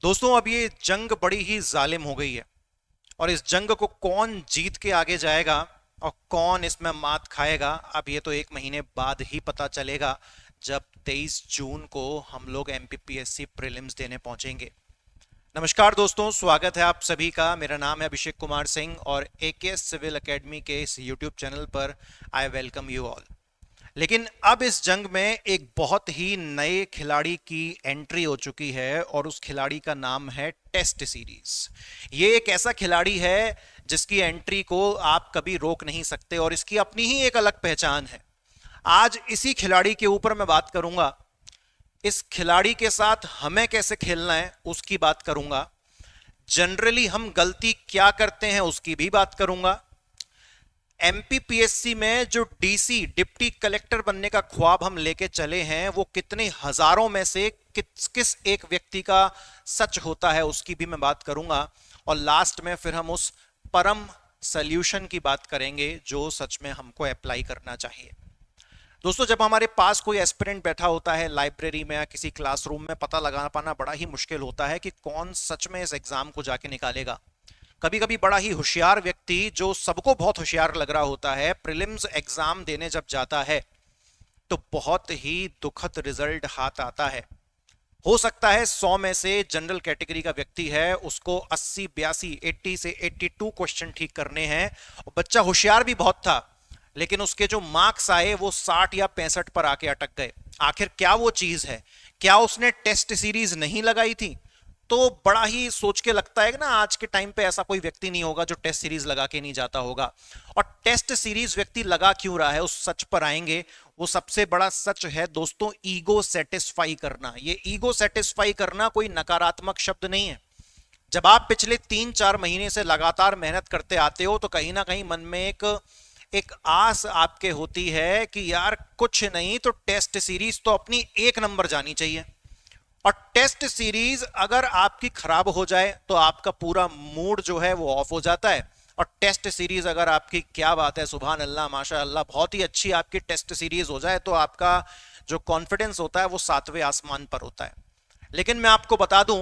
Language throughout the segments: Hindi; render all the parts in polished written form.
दोस्तों, अब ये जंग बड़ी ही जालिम हो गई है और इस जंग को कौन जीत के आगे जाएगा और कौन इसमें मात खाएगा, अब ये तो एक महीने बाद ही पता चलेगा जब 23 जून को हम लोग एमपीपीएससी प्रीलिम्स देने पहुंचेंगे। नमस्कार दोस्तों, स्वागत है आप सभी का। मेरा नाम है अभिषेक कुमार सिंह और एकेएस सिविल एकेडमी के इस यूट्यूब चैनल पर आई वेलकम यू ऑल। लेकिन अब इस जंग में एक बहुत ही नए खिलाड़ी की एंट्री हो चुकी है और उस खिलाड़ी का नाम है टेस्ट सीरीज। ये एक ऐसा खिलाड़ी है जिसकी एंट्री को आप कभी रोक नहीं सकते और इसकी अपनी ही एक अलग पहचान है। आज इसी खिलाड़ी के ऊपर मैं बात करूंगा। इस खिलाड़ी के साथ हमें कैसे खेलना है उसकी बात करूंगा। जनरली हम गलती क्या करते हैं उसकी भी बात करूंगा। एमपीपीएससी में जो डीसी डिप्टी कलेक्टर बनने का ख्वाब हम लेके चले हैं वो कितने हजारों में से किस किस एक व्यक्ति का सच होता है उसकी भी मैं बात करूंगा। और लास्ट में फिर हम उस परम सॉल्यूशन की बात करेंगे जो सच में हमको अप्लाई करना चाहिए। दोस्तों, जब हमारे पास कोई एस्पिरेंट बैठा होता है लाइब्रेरी में या किसी क्लासरूम में, पता लगा पाना बड़ा ही मुश्किल होता है कि कौन सच में इस एग्जाम को जाके निकालेगा। कभी कभी बड़ा ही होशियार व्यक्ति जो सबको बहुत होशियार लग रहा होता है, प्रीलिम्स एग्जाम देने जब जाता है तो बहुत ही दुखद रिजल्ट हाथ आता है। हो सकता है 100 में से जनरल कैटेगरी का व्यक्ति है, उसको 80 82 80 से 82 क्वेश्चन ठीक करने हैं और बच्चा होशियार भी बहुत था, लेकिन उसके जो मार्क्स आए वो 60 या 65 पर आके अटक गए। आखिर क्या वो चीज है? क्या उसने टेस्ट सीरीज नहीं लगाई थी? तो बड़ा ही सोच के लगता है कि ना आज के टाइम पे ऐसा कोई व्यक्ति नहीं होगा जो टेस्ट सीरीज लगा के नहीं जाता होगा। और टेस्ट सीरीज व्यक्ति लगा क्यों रहा है उस सच पर आएंगे। वो सबसे बड़ा सच है दोस्तों, ईगो सेटिस्फाई करना। ये ईगो सेटिस्फाई करना कोई नकारात्मक शब्द नहीं है। जब आप पिछले 3-4 महीने से लगातार मेहनत करते आते हो तो कहीं ना कहीं मन में एक एक आस आपके होती है कि यार कुछ नहीं तो टेस्ट सीरीज तो अपनी एक नंबर जानी चाहिए। और टेस्ट सीरीज अगर आपकी खराब हो जाए तो आपका पूरा मूड जो है वो ऑफ हो जाता है। और टेस्ट सीरीज अगर आपकी, क्या बात है, सुभान अल्लाह, माशा अल्लाह, बहुत ही अच्छी आपकी टेस्ट सीरीज हो जाए तो आपका जो कॉन्फिडेंस होता है वो 7वें आसमान पर होता है। लेकिन मैं आपको बता दूं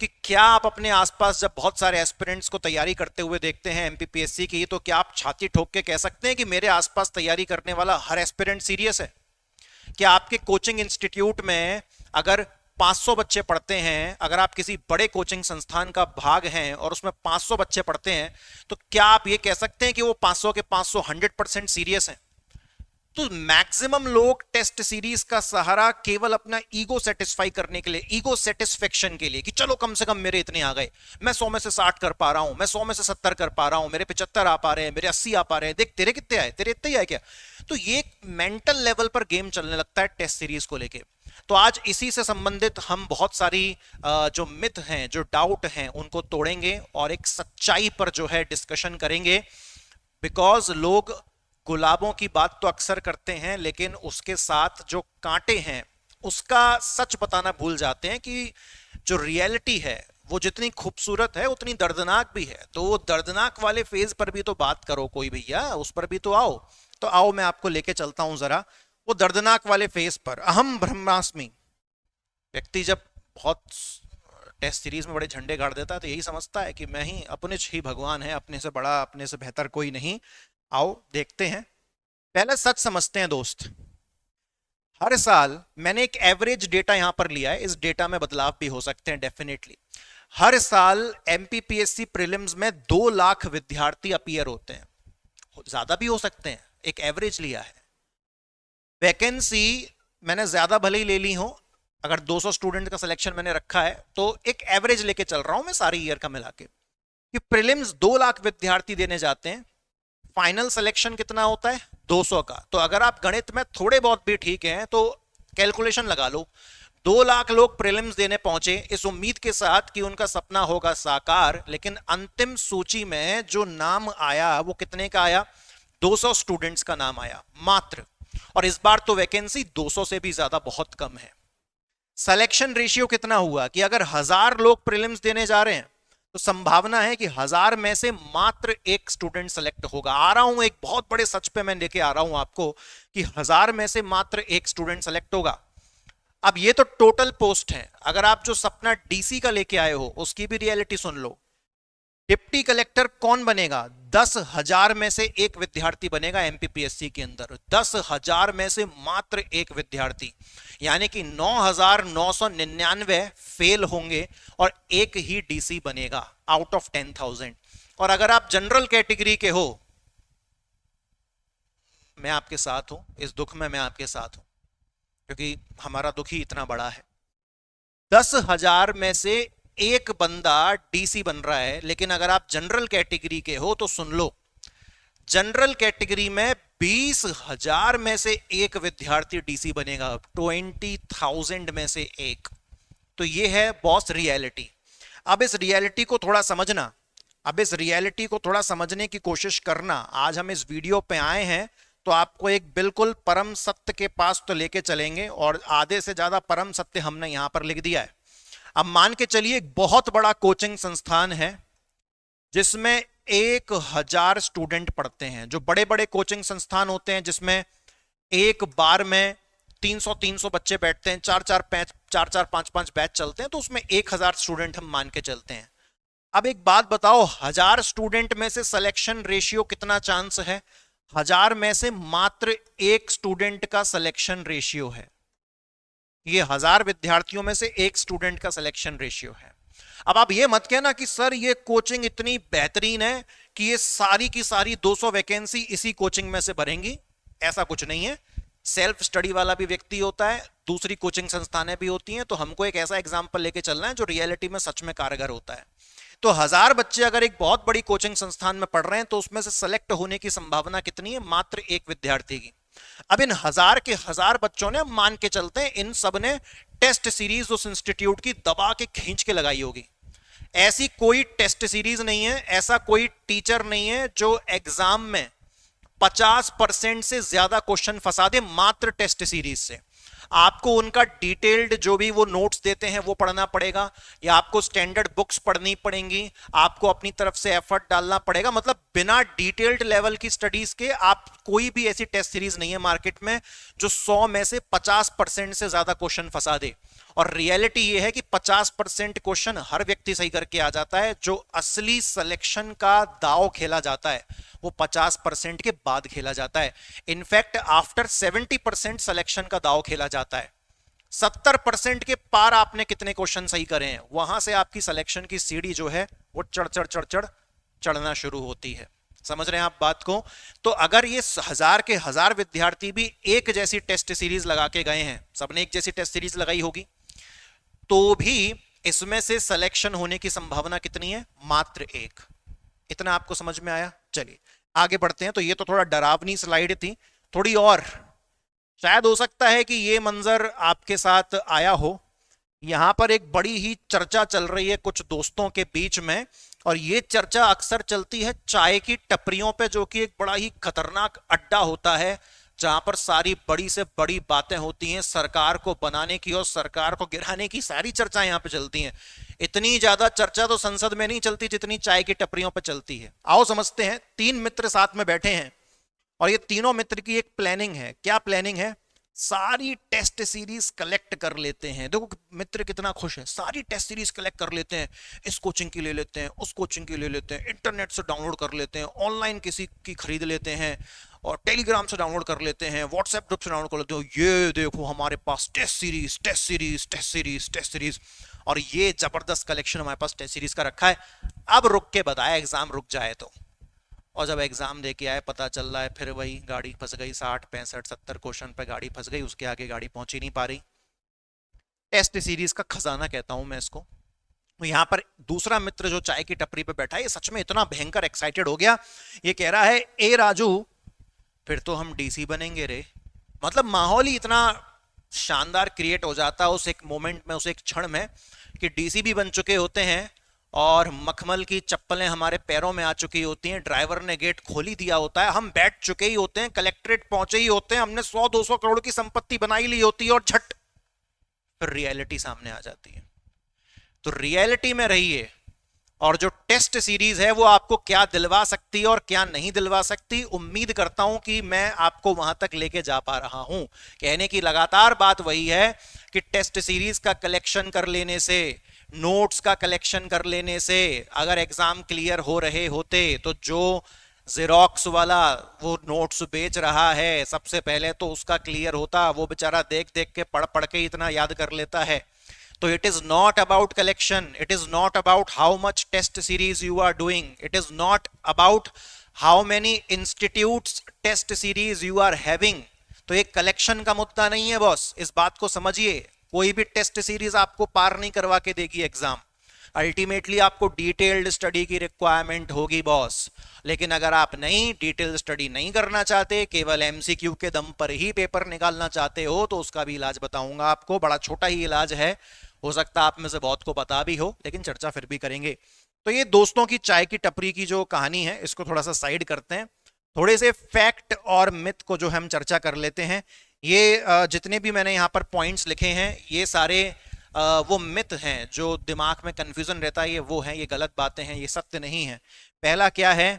कि क्या आप अपने आसपास जब बहुत सारे एस्पिरेंट्स को तैयारी करते हुए देखते हैं एमपीपीएससी की, तो क्या आप छाती ठोक के कह सकते हैं कि मेरे आसपास तैयारी करने वाला हर एस्पिरेंट सीरियस है? क्या आपके कोचिंग इंस्टीट्यूट में अगर 500 बच्चे पढ़ते हैं, अगर आप किसी बड़े कोचिंग संस्थान का भाग हैं और उसमें 500 बच्चे पढ़ते हैं, तो क्या आप ये कह सकते हैं कि वो 500 के 500 100% सीरियस हैं? तो मैक्सिमम लोग टेस्ट सीरीज का सहारा केवल अपना ईगो सेटिस्फाई करने के लिए, ईगो सेटिस्फेक्शन के लिए, कि चलो कम से कम मेरे इतने आ गए, मैं 100 में से 60 कर पा रहा हूं, मैं 100 में से 70 कर पा रहा हूं, मेरे 75 आ पा रहे हैं, मेरे 80 आ पा रहे हैं, देख तेरे कितने आए, तेरे इतने ही आए क्या। तो ये मेंटल लेवल पर गेम चलने लगता है टेस्ट सीरीज को लेके। तो आज इसी से संबंधित हम बहुत सारी जो मिथ हैं, जो डाउट हैं, उनको तोड़ेंगे और एक सच्चाई पर जो है डिस्कशन करेंगे। बिकॉज लोग गुलाबों की बात तो अक्सर करते हैं लेकिन उसके साथ जो कांटे हैं उसका सच बताना भूल जाते हैं कि जो रियलिटी है वो जितनी खूबसूरत है उतनी दर्दनाक भी है। तो वो दर्दनाक वाले फेज पर भी तो बात करो कोई भैया, उस पर भी तो आओ। तो आओ मैं आपको लेके चलता हूं जरा वो दर्दनाक वाले फेज पर। अहम ब्रह्मास्मि व्यक्ति जब बहुत टेस्ट सीरीज में बड़े झंडे गाड़ देता है तो यही समझता है कि मैं ही, अपने ही भगवान है, अपने से बड़ा, अपने से बेहतर कोई नहीं। आओ देखते हैं। पहले सच समझते हैं दोस्त। हर साल, मैंने एक एवरेज डेटा यहां पर लिया है, इस डेटा में बदलाव भी हो सकते हैं डेफिनेटली। हर साल एमपीपीएससी प्रीलिम्स में 2 लाख विद्यार्थी अपीयर होते हैं, ज्यादा भी हो सकते हैं, एक एवरेज लिया है। वैकेंसी मैंने ज्यादा भले ही ले ली हो, अगर 200 स्टूडेंट का सिलेक्शन मैंने रखा है तो एक एवरेज लेके चल रहा हूं मैं सारी ईयर का मिला के, कि प्रीलिम्स 2 लाख विद्यार्थी देने जाते हैं। फाइनल सिलेक्शन कितना होता है? 200 का। तो अगर आप गणित में थोड़े बहुत भी ठीक हैं तो कैलकुलेशन लगा लो। 2 लाख लोग प्रीलिम्स देने पहुंचे इस उम्मीद के साथ कि उनका सपना होगा साकार, लेकिन अंतिम सूची में जो नाम आया वो कितने का आया? 200 स्टूडेंट्स का नाम आया मात्र। और इस बार तो वैकेंसी 200 से भी ज्यादा बहुत कम है। सिलेक्शन रेशियो कितना हुआ कि अगर 1000 लोग प्रीलिम्स देने जा रहे हैं तो संभावना है कि 1000 में से मात्र एक स्टूडेंट सेलेक्ट होगा। आ रहा हूं एक बहुत बड़े सच पे मैं लेके आ रहा हूं आपको कि 1000 में से मात्र एक स्टूडेंट सेलेक्ट होगा। अब ये तो टोटल पोस्ट है, अगर आप जो सपना डीसी का लेके आए हो उसकी भी रियलिटी सुन लो। डिप्टी कलेक्टर कौन बनेगा? 10,000 में से एक विद्यार्थी बनेगा एमपीपीएससी के अंदर, 10,000 में से मात्र एक विद्यार्थी, यानी कि 9,999 फेल होंगे और एक ही डीसी बनेगा आउट ऑफ 10,000। और अगर आप जनरल कैटेगरी के हो, मैं आपके साथ हूं इस दुख में, मैं आपके साथ हूं, क्योंकि हमारा दुख ही इतना बड़ा है। 10,000 में से एक बंदा डीसी बन रहा है, लेकिन अगर आप जनरल कैटेगरी के हो तो सुन लो, जनरल कैटेगरी में 20,000 में से एक विद्यार्थी डीसी बनेगा, 20,000 में से एक। तो ये है बॉस रियलिटी। अब इस रियलिटी को थोड़ा समझना, अब इस रियलिटी को थोड़ा समझने की कोशिश करना। आज हम इस वीडियो पे आए हैं तो आपको एक बिल्कुल परम सत्य के पास तो लेके चलेंगे, और आधे से ज्यादा परम सत्य हमने यहां पर लिख दिया है। अब मान के चलिए एक बहुत बड़ा कोचिंग संस्थान है जिसमें 1,000 स्टूडेंट पढ़ते हैं। जो बड़े बड़े कोचिंग संस्थान होते हैं जिसमें एक बार में 300 बच्चे बैठते हैं, 4-4 5-5 बैच चलते हैं, तो उसमें 1,000 स्टूडेंट हम मान के चलते हैं। अब एक बात बताओ, 1,000 स्टूडेंट में से सिलेक्शन रेशियो कितना चांस है? 1,000 में से मात्र एक स्टूडेंट का सिलेक्शन रेशियो है। ये 1,000 विद्यार्थियों में से एक स्टूडेंट का सिलेक्शन रेशियो है। अब आप ये मत कहना कि सर ये कोचिंग इतनी बेहतरीन है कि ये सारी की सारी 200 वैकेंसी इसी कोचिंग में से भरेंगी। ऐसा कुछ नहीं है, सेल्फ स्टडी वाला भी व्यक्ति होता है, दूसरी कोचिंग संस्थानें भी होती हैं। तो हमको एक ऐसा एग्जाम्पल लेके चलना है जो रियलिटी में सच में कारगर होता है। तो 1,000 बच्चे अगर एक बहुत बड़ी कोचिंग संस्थान में पढ़ रहे हैं तो उसमें से सेलेक्ट होने की संभावना कितनी है? मात्र एक विद्यार्थी की। अब इन 1,000 के 1,000 बच्चों ने, मान के चलते हैं इन सब ने टेस्ट सीरीज उस इंस्टीट्यूट की दबा के खींच के लगाई होगी। ऐसी कोई टेस्ट सीरीज नहीं है, ऐसा कोई टीचर नहीं है जो एग्जाम में 50% से ज्यादा क्वेश्चन फंसा दे मात्र टेस्ट सीरीज से। आपको उनका डिटेल्ड जो भी वो नोट्स देते हैं वो पढ़ना पड़ेगा, या आपको स्टैंडर्ड बुक्स पढ़नी पड़ेंगी, आपको अपनी तरफ से एफर्ट डालना पड़ेगा। मतलब बिना डिटेल्ड लेवल की स्टडीज के आप कोई भी ऐसी टेस्ट सीरीज नहीं है मार्केट में जो 100 में से 50% से ज्यादा क्वेश्चन फंसा दे। और रियलिटी ये है कि 50% क्वेश्चन हर व्यक्ति सही करके आ जाता है। जो असली सिलेक्शन का दांव खेला जाता है वो 50% के बाद खेला जाता है। इनफैक्ट आफ्टर 70% सिलेक्शन का दांव खेला जाता है। 70% के पार आपने कितने क्वेश्चन सही करे हैं, वहां से आपकी सिलेक्शन की सीढ़ी जो है वो चढ़ना शुरू होती है। समझ रहे हैं आप बात को? तो अगर ये 1,000 के 1,000 विद्यार्थी भी एक जैसी टेस्ट सीरीज लगा के गए हैं, सबने एक जैसी टेस्ट सीरीज लगाई होगी, तो भी इसमें से सिलेक्शन होने की संभावना कितनी है? मात्र एक। इतना आपको समझ में आया? चलिए आगे बढ़ते हैं। तो ये तो थोड़ा डरावनी स्लाइड थी, थोड़ी और शायद हो सकता है कि ये मंजर आपके साथ आया हो। यहां पर एक बड़ी ही चर्चा चल रही है कुछ दोस्तों के बीच में, और ये चर्चा अक्सर चलती है चाय की टपरियों पे, जो कि एक बड़ा ही खतरनाक अड्डा होता है जहां पर सारी बड़ी से बड़ी बातें होती हैं सरकार को बनाने की और सरकार को गिराने की। सारी चर्चा यहां पे चलती हैं। इतनी ज्यादा चर्चा तो संसद में नहीं चलती जितनी चाय की टपरियों पे चलती है। आओ समझते हैं। 3 मित्र साथ में बैठे हैं और ये तीनों मित्र की एक प्लानिंग है। क्या प्लानिंग है? सारी टेस्ट सीरीज कलेक्ट कर लेते हैं। देखो मित्र कितना खुश है, सारी टेस्ट सीरीज कलेक्ट कर लेते हैं, इस कोचिंग की ले लेते हैं, उस कोचिंग की ले लेते हैं, इंटरनेट से डाउनलोड कर लेते हैं, ऑनलाइन किसी की खरीद लेते हैं, और टेलीग्राम से डाउनलोड कर लेते हैं, व्हाट्सएप ग्रुप से डाउनलोड कर लेते हैं। ये देखो हमारे पास test series test series test series test series, और ये जबरदस्त कलेक्शन हमारे पास टेस्ट सीरीज का रखा है। अब रुक के बताया एग्जाम रुक जाए तो। और जब एग्जाम दे के आए पता चल रहा है फिर वही गाड़ी फंस गई, 60 65 70 क्वेश्चन पे गाड़ी फंस गई, उसके आगे गाड़ी पहुंच ही नहीं पा रही। टेस्ट सीरीज का खजाना कहता हूं मैं इसको। तो यहां पर दूसरा मित्र जो चाय की टपरी पे बैठा है, ये सच में इतना भयंकर एक्साइटेड हो गया, ये कह रहा है ए राजू फिर तो हम डीसी बनेंगे रे। मतलब माहौल ही इतना शानदार क्रिएट हो जाता है उस एक मोमेंट में, उस एक क्षण में, कि डीसी भी बन चुके होते हैं और मखमल की चप्पलें हमारे पैरों में आ चुकी होती हैं, ड्राइवर ने गेट खोल ही दिया होता है, हम बैठ चुके ही होते हैं, कलेक्ट्रेट पहुंचे ही होते हैं, हमने 100-200 करोड़ की संपत्ति बनाई ली होती है, और झट फिर रियलिटी सामने आ जाती है। तो रियलिटी में रहिए और जो टेस्ट सीरीज है वो आपको क्या दिलवा सकती है और क्या नहीं दिलवा सकती, उम्मीद करता हूं कि मैं आपको वहां तक लेके जा पा रहा हूं। कहने की लगातार बात वही है कि टेस्ट सीरीज का कलेक्शन कर लेने से, नोट्स का कलेक्शन कर लेने से अगर एग्जाम क्लियर हो रहे होते तो जो जेरोक्स वाला वो नोट्स बेच रहा है सबसे पहले तो उसका क्लियर होता, वो बेचारा देख देख के पढ़ पढ़ के इतना याद कर लेता है। तो it is not about collection, it is not about how much test series you are doing, it is not about how many institutes test series you are having. तो एक कलेक्शन का मुद्दा नहीं है बॉस, इस बात को समझिए। कोई भी टेस्ट सीरीज आपको पार नहीं करवा के देगी एग्जाम, अल्टीमेटली आपको डिटेल्ड स्टडी की रिक्वायरमेंट होगी बॉस। लेकिन अगर आप नहीं डिटेल्ड स्टडी नहीं करना चाहते, केवल एमसीक्यू के दम पर ही पेपर निकालना चाहते हो, तो उसका भी इलाज बताऊंगा आपको। बड़ा छोटा ही इलाज है, हो सकता है आप में से बहुत को पता भी हो, लेकिन चर्चा फिर भी करेंगे। तो ये दोस्तों की चाय की टपरी की जो कहानी है इसको थोड़ा सा साइड करते हैं, थोड़े से फैक्ट और मिथ को जो हम चर्चा कर लेते हैं। ये जितने भी मैंने यहाँ पर पॉइंट्स लिखे हैं ये सारे वो मिथ हैं जो दिमाग में कंफ्यूजन रहता है, ये वो हैं, ये गलत बातें हैं, ये सत्य नहीं है। पहला क्या है,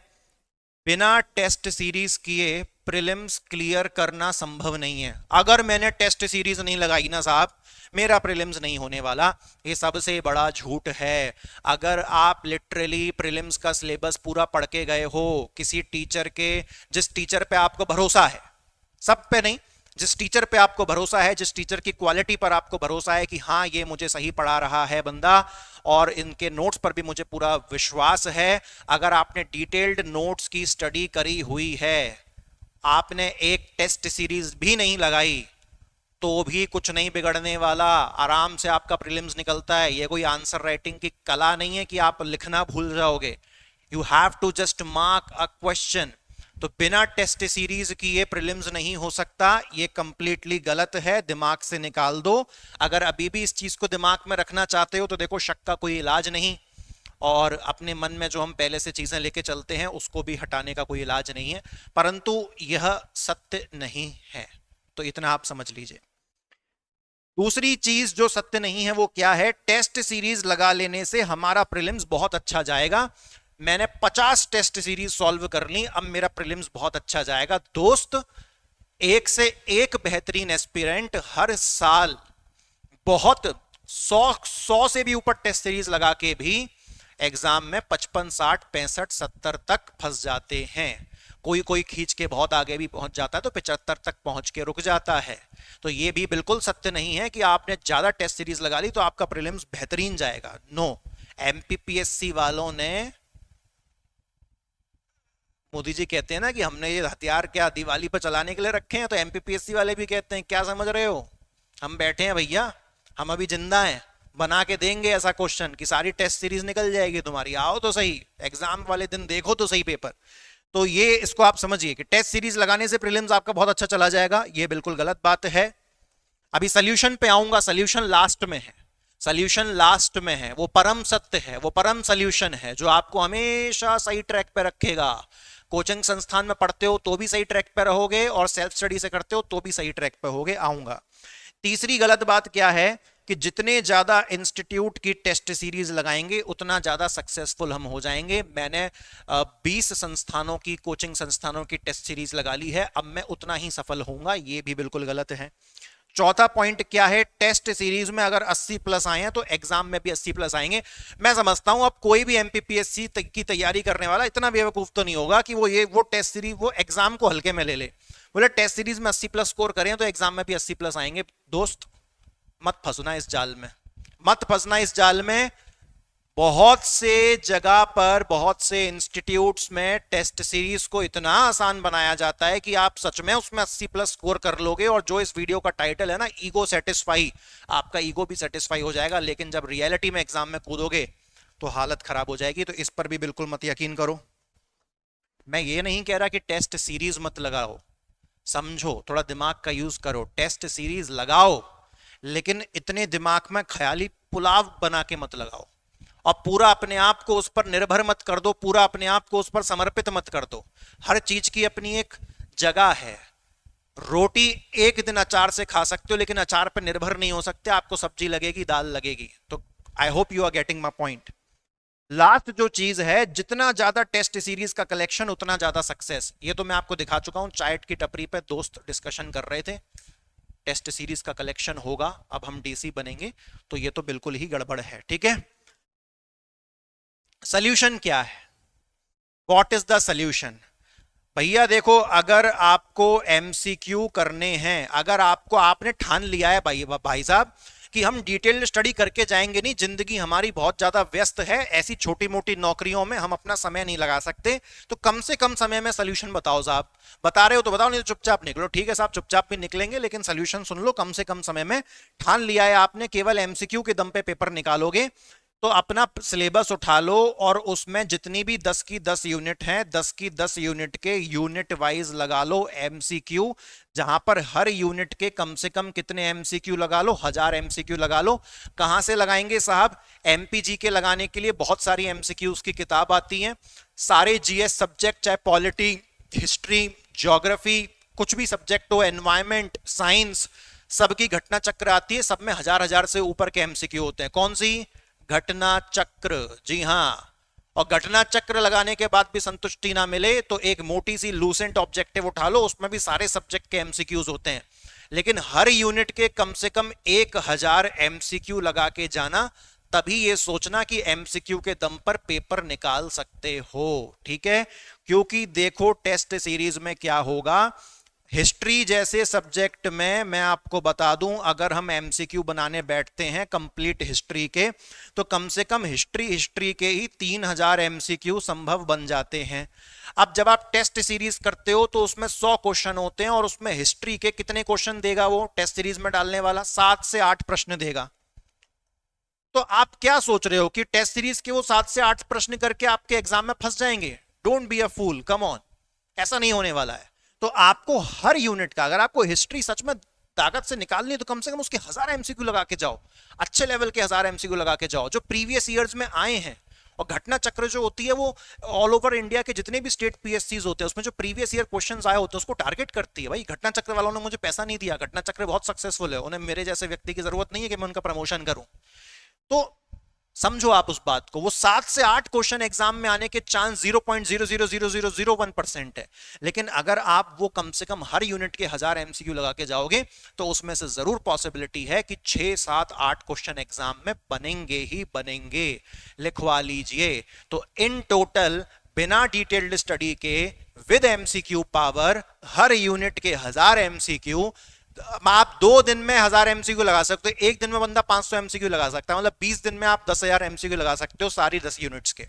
बिना टेस्ट सीरीज किए प्रीलिम्स क्लियर करना संभव नहीं है। अगर मैंने टेस्ट सीरीज नहीं लगाई ना साहब, मेरा प्रीलिम्स नहीं होने वाला, ये सबसे बड़ा झूठ है। अगर आप लिटरली प्रीलिम्स का सिलेबस पूरा पढ़ के गए हो, किसी टीचर के, जिस टीचर पे आपको भरोसा है, सब पे नहीं, जिस टीचर पे आपको भरोसा है, जिस टीचर की क्वालिटी पर आपको भरोसा है कि हाँ ये मुझे सही पढ़ा रहा है बंदा और इनके नोट्स पर भी मुझे पूरा विश्वास है, अगर आपने डिटेल्ड नोट्स की स्टडी करी हुई है, आपने एक टेस्ट सीरीज भी नहीं लगाई, तो भी कुछ नहीं बिगड़ने वाला, आराम से आपका प्रीलिम्स निकलता है। ये कोई आंसर राइटिंग की कला नहीं है कि आप लिखना भूल जाओगे। You have to just mark a question. तो बिना टेस्ट सीरीज की ये प्रीलिम्स नहीं हो सकता, ये कंप्लीटली गलत है, दिमाग से निकाल दो। अगर अभी भी इस चीज को दिमाग में रखना चाहते हो तो देखो शक का कोई इलाज नहीं, और अपने मन में जो हम पहले से चीजें लेके चलते हैं उसको भी हटाने का कोई इलाज नहीं है, परंतु यह सत्य नहीं है, तो इतना आप समझ लीजिए। दूसरी चीज जो सत्य नहीं है वो क्या है, टेस्ट सीरीज लगा लेने से हमारा प्रीलिम्स बहुत अच्छा जाएगा। मैंने 50 टेस्ट सीरीज सॉल्व कर ली, अब मेरा प्रीलिम्स बहुत अच्छा जाएगा। दोस्त, एक से एक बेहतरीन एस्पिरेंट हर साल बहुत 100 से भी ऊपर टेस्ट सीरीज लगा के भी एग्जाम में 55, 60, 65, 70 तक फंस जाते हैं। कोई कोई खींच के बहुत आगे भी पहुंच जाता है तो 75 तक पहुंच के रुक जाता है। तो ये भी बिल्कुल सत्य नहीं है कि आपने ज्यादा टेस्ट सीरीज लगा ली तो आपका प्रीलिम्स बेहतरीन जाएगा। नो, एमपीपीएससी वालों ने, मोदी जी कहते हैं ना कि हमने ये हथियार क्या दिवाली पर चलाने के लिए रखे हैं, तो एमपीपीएससी वाले भी कहते हैं क्या समझ रहे हो, हम बैठे हैं भैया, हम अभी जिंदा हैं, बना के देंगे ऐसा क्वेश्चन कि सारी टेस्ट सीरीज निकल जाएगी तुम्हारी, आओ तो सही एग्जाम वाले दिन देखो तो सही पेपर। तो ये इसको आप समझिए कि टेस्ट सीरीज लगाने से प्रीलिम्स आपका बहुत अच्छा चला जाएगा, ये बिल्कुल गलत बात है। अभी सोल्यूशन पे आऊंगा, सोल्यूशन लास्ट में है, सोल्यूशन लास्ट में है, वो परम सत्य है, वो परम सोल्यूशन है जो आपको हमेशा सही ट्रैक पे रखेगा। कोचिंग संस्थान में पढ़ते हो तो भी सही ट्रैक पे रहोगे, और सेल्फ स्टडी से करते हो तो भी सही ट्रैक पे होगे, आऊंगा। तीसरी गलत बात क्या है कि जितने ज्यादा इंस्टीट्यूट की टेस्ट सीरीज लगाएंगे उतना ज्यादा सक्सेसफुल हम हो जाएंगे। मैंने 20 संस्थानों की, कोचिंग संस्थानों की टेस्ट सीरीज लगा ली है, अब मैं उतना ही सफल होऊंगा, ये भी बिल्कुल गलत है। चौथा पॉइंट क्या है, टेस्ट सीरीज में अगर 80 प्लस आए हैं तो एग्जाम में भी 80 प्लस आएंगे। मैं समझता हूं अब कोई भी एमपीपीएससी की तैयारी करने वाला इतना बेवकूफ तो नहीं होगा कि वो टेस्ट सीरीज, वो एग्जाम को हल्के में ले ले, बोले टेस्ट सीरीज में 80 प्लस स्कोर करें तो एग्जाम में भी 80 प्लस आएंगे। दोस्त, मत फंसना इस जाल में, मत फंसना इस जाल में। बहुत से जगह पर, बहुत से इंस्टीट्यूट्स में टेस्ट सीरीज को इतना आसान बनाया जाता है कि आप सच में उसमें 80 प्लस स्कोर कर लोगे, और जो इस वीडियो का टाइटल है ना, ईगो सेटिस्फाई, आपका ईगो भी सेटिस्फाई हो जाएगा, लेकिन जब रियलिटी में एग्जाम में कूदोगे तो हालत खराब हो जाएगी। तो इस पर भी बिल्कुल मत यकीन करो। मैं ये नहीं कह रहा कि टेस्ट सीरीज मत लगाओ, समझो, थोड़ा दिमाग का यूज करो, टेस्ट सीरीज लगाओ, लेकिन इतने दिमाग में ख्याली पुलाव बना के मत लगाओ, और पूरा अपने आप को उस पर निर्भर मत कर दो, पूरा अपने आप को उस पर समर्पित मत कर दो। हर चीज की अपनी एक जगह है। रोटी एक दिन अचार से खा सकते हो, लेकिन अचार पर निर्भर नहीं हो सकते, आपको सब्जी लगेगी, दाल लगेगी। तो I hope you are getting my point. Last जो चीज है, जितना ज्यादा टेस्ट सीरीज का कलेक्शन उतना ज्यादा सक्सेस। ये तो मैं आपको दिखा चुका हूं, चाय की टपरी पे दोस्त डिस्कशन कर रहे थे, टेस्ट सीरीज का कलेक्शन होगा, अब हम डीसी बनेंगे, तो ये तो बिल्कुल ही गड़बड़ है। ठीक है, सोल्यूशन क्या है, व्हाट इज द सोल्यूशन? भैया देखो, अगर आपको एमसीक्यू करने हैं, अगर आपको, आपने ठान लिया है भाई भाई साहब कि हम डिटेल्ड स्टडी करके जाएंगे नहीं, जिंदगी हमारी बहुत ज्यादा व्यस्त है, ऐसी छोटी मोटी नौकरियों में हम अपना समय नहीं लगा सकते, तो कम से कम समय में सोल्यूशन बताओ साहब। बता रहे हो तो बताओ, नहीं तो चुपचाप निकलो। ठीक है साहब, चुपचाप भी निकलेंगे, लेकिन सोल्यूशन सुन लो, कम से कम समय में। ठान लिया है आपने केवल एमसीक्यू के दम पे पेपर निकालोगे, तो अपना सिलेबस उठा लो और उसमें जितनी भी 10 की 10 यूनिट हैं, 10 की 10 यूनिट के यूनिट वाइज लगा लो एमसीक्यू, जहां पर हर यूनिट के कम से कम कितने एमसीक्यू लगा लो, 1000 एमसीक्यू लगा लो। कहां से लगाएंगे साहब? एमपीजी के लगाने के लिए बहुत सारी एमसीक्यूज की किताब आती है, सारे जीएस सब्जेक्ट, चाहे पॉलिटी, हिस्ट्री, ज्योग्राफी, कुछ भी सब्जेक्ट हो, एनवायरमेंट, साइंस, सबकी घटना चक्र आती है, सब में 1000 से ऊपर के एमसीक्यू होते हैं। कौन सी? घटना चक्र, जी हां। और घटना चक्र लगाने के बाद भी संतुष्टि ना मिले तो एक मोटी सी लूसेंट ऑब्जेक्टिव उठा लो, उसमें भी सारे सब्जेक्ट के एमसीक्यूज होते हैं, लेकिन हर यूनिट के कम से कम 1000 एमसीक्यू लगा के जाना, तभी ये सोचना कि एमसीक्यू के दम पर पेपर निकाल सकते हो। ठीक है, क्योंकि देखो टेस्ट सीरीज में क्या होगा, हिस्ट्री जैसे सब्जेक्ट में मैं आपको बता दूं, अगर हम एमसीक्यू बनाने बैठते हैं कंप्लीट हिस्ट्री के, तो कम से कम हिस्ट्री के ही 3000 एमसीक्यू संभव बन जाते हैं। अब जब आप टेस्ट सीरीज करते हो तो उसमें 100 क्वेश्चन होते हैं, और उसमें हिस्ट्री के कितने क्वेश्चन देगा वो टेस्ट सीरीज में डालने वाला? 7 से 8 प्रश्न देगा। तो आप क्या सोच रहे हो कि टेस्ट सीरीज के वो 7 से 8 प्रश्न करके आपके एग्जाम में फंस जाएंगे? Don't be a fool, come on, ऐसा नहीं होने वाला है। तो आपको हर यूनिट का, अगर आपको हिस्ट्री सच में ताकत से निकालनी है, तो कम से कम उसके 1000 एमसीक्यू लगा के जाओ, अच्छे लेवल के 1000 एमसीक्यू लगा के जाओ जो प्रीवियस ईयर्स में आए हैं। और घटना चक्र जो होती है वो ऑल ओवर इंडिया के जितने भी स्टेट पीएससीज होते हैं उसमें जो प्रीवियस ईयर क्वेश्चंस आए होते हैं उसको टारगेट करती है। भाई घटना चक्र वालों ने मुझे पैसा नहीं दिया, घटना चक्र बहुत सक्सेसफुल है, उन्हें मेरे जैसे व्यक्ति की जरूरत नहीं है कि मैं उनका प्रमोशन करूं। तो समझो आप उस बात को, वो 7 से 8 क्वेश्चन एग्जाम में आने के चांस 0.0000001% है, लेकिन अगर आप वो कम से कम हर यूनिट के 1000 एमसीक्यू लगा के जाओगे तो उसमें से जरूर पॉसिबिलिटी है कि 6, 7, 8 क्वेश्चन एग्जाम में बनेंगे ही बनेंगे। लिखवा लीजिए। तो इन टोटल बिना डिटेल्ड स्टडी के with MCQ power, her unit के 1000 एमसीक्यू, आप 2 दिन में 1000 एमसीक्यू लगा सकते हो, एक दिन में बंदा 500 एमसीक्यू लगा सकता है, मतलब 20 दिन में आप 10,000 एमसीक्यू लगा सकते हो सारी 10 यूनिट्स के।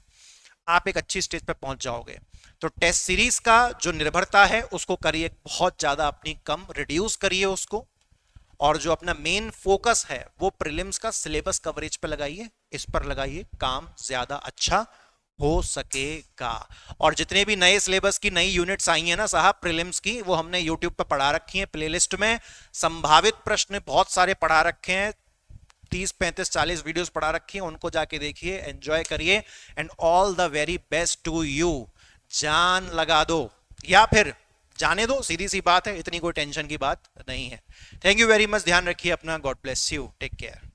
आप एक अच्छी स्टेज पे पहुंच जाओगे। तो टेस्ट सीरीज का जो निर्भरता है उसको करिए बहुत ज्यादा अपनी कम, रिड्यूस करिए उसको, और जो अपना मेन फोकस है वो प्रीलिम्स का सिलेबस कवरेज पे लगाइए, इस पर लगाइए, काम ज्यादा अच्छा हो सकेगा। और जितने भी नए सिलेबस की नई यूनिट्स आई हैं ना साहब प्रीलिम्स की, वो हमने यूट्यूब पे पढ़ा रखी हैं प्लेलिस्ट में, संभावित प्रश्न बहुत सारे पढ़ा रखे हैं, 30, 35, 40 वीडियोस पढ़ा रखी हैं, उनको जाके देखिए, एंजॉय करिए, and all the very best to you. जान लगा दो या फिर जाने दो, सीधी सी बात है, इतनी कोई टेंशन की बात नहीं है। थैंक यू वेरी मच, ध्यान रखिए अपना, God bless you, take care.